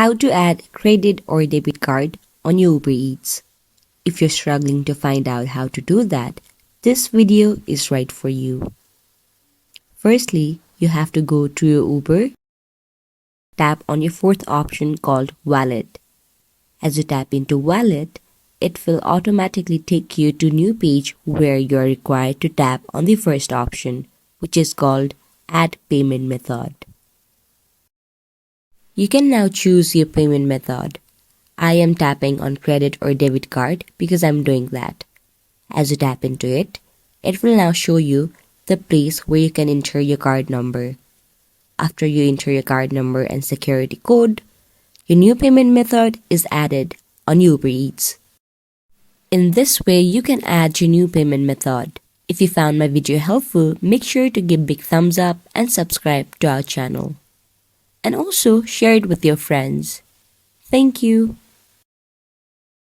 How to add credit or debit card on your Uber Eats. If you're struggling to find out how to do that, this video is right for you. Firstly, you have to go to your Uber, tap on your fourth option called Wallet. As you tap into Wallet, it will automatically take you to a new page where you are required to tap on the first option, which is called Add Payment Method. You can now choose your payment method. I am tapping on credit or debit card because I'm doing that. As you tap into it, it will now show you the place where you can enter your card number. After you enter your card number and security code, your new payment method is added on Uber Eats. In this way, you can add your new payment method. If you found my video helpful, make sure to give big thumbs up and subscribe to our channel. And also share it with your friends. Thank you.